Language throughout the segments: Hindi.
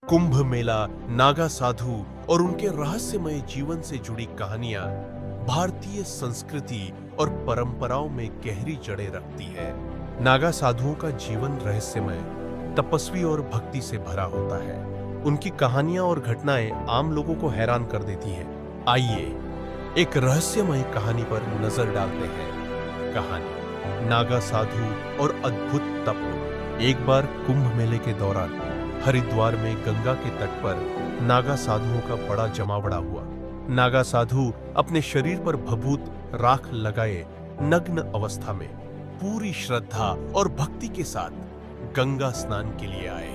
कुंभ मेला, नागा साधु और उनके रहस्यमय जीवन से जुड़ी कहानियां भारतीय संस्कृति और परंपराओं में गहरी जड़ें रखती है। नागा साधुओं का जीवन रहस्यमय, तपस्वी और भक्ति से भरा होता है। उनकी कहानियां और घटनाएं आम लोगों को हैरान कर देती हैं। आइए एक रहस्यमय कहानी पर नजर डालते हैं। कहानी नागा साधु और अद्भुत तप। एक बार कुंभ मेले के दौरान हरिद्वार में गंगा के तट पर नागा साधुओं का बड़ा जमावड़ा हुआ। नागा साधु अपने शरीर पर भभूत राख लगाए नग्न अवस्था में पूरी श्रद्धा और भक्ति के साथ गंगा स्नान के लिए आए।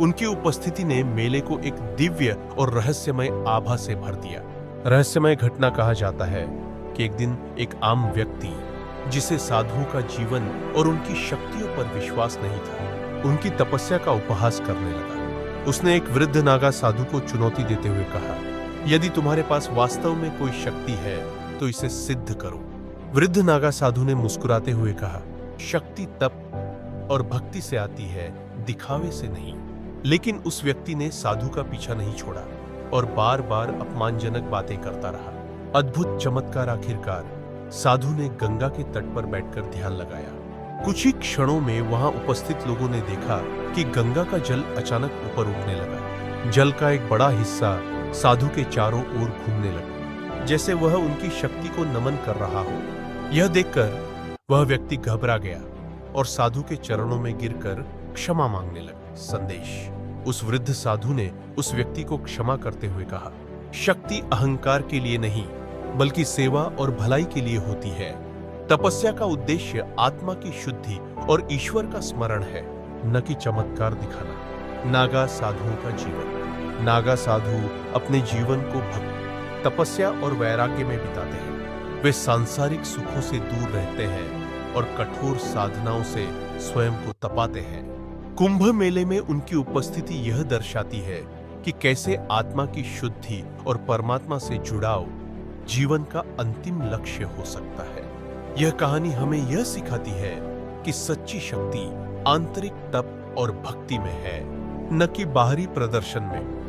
उनकी उपस्थिति ने मेले को एक दिव्य और रहस्यमय आभा से भर दिया। रहस्यमय घटना कहा जाता है कि एक दिन एक आम व्यक्ति, जिसे साधुओं का जीवन और उनकी शक्तियों पर विश्वास नहीं था, उनकी तपस्या का उपहास करने लगा। उसने एक वृद्ध नागा साधु को चुनौती देते हुए कहा, यदि तुम्हारे पास वास्तव में कोई शक्ति है तो इसे सिद्ध करो। वृद्ध नागा साधु ने मुस्कुराते हुए कहा, शक्ति तप और भक्ति से आती है, दिखावे से नहीं। लेकिन उस व्यक्ति ने साधु का पीछा नहीं छोड़ा और बार बार अपमानजनक बातें करता रहा। अद्भुत चमत्कार आखिरकार साधु ने गंगा के तट पर बैठकर ध्यान लगाया। कुछ ही क्षणों में वहां उपस्थित लोगों ने देखा कि गंगा का जल अचानक ऊपर उठने लगा। जल का एक बड़ा हिस्सा साधु के चारों ओर घूमने लगा, जैसे वह उनकी शक्ति को नमन कर रहा हो। यह देखकर वह व्यक्ति घबरा गया और साधु के चरणों में गिरकर क्षमा मांगने लगा। संदेश। उस वृद्ध साधु ने उस व्यक्ति को क्षमा करते हुए कहा, शक्ति अहंकार के लिए नहीं बल्कि सेवा और भलाई के लिए होती है। तपस्या का उद्देश्य आत्मा की शुद्धि और ईश्वर का स्मरण है, न कि चमत्कार दिखाना। नागा साधुओं का जीवन। नागा साधु अपने जीवन को भक्ति, तपस्या और वैराग्य में बिताते हैं। वे सांसारिक सुखों से दूर रहते हैं और कठोर साधनाओं से स्वयं को तपाते हैं। कुंभ मेले में उनकी उपस्थिति यह दर्शाती है कि कैसे आत्मा की शुद्धि और परमात्मा से जुड़ाव जीवन का अंतिम लक्ष्य हो सकता है। यह कहानी हमें यह सिखाती है कि सच्ची शक्ति आंतरिक तप और भक्ति में है, न कि बाहरी प्रदर्शन में।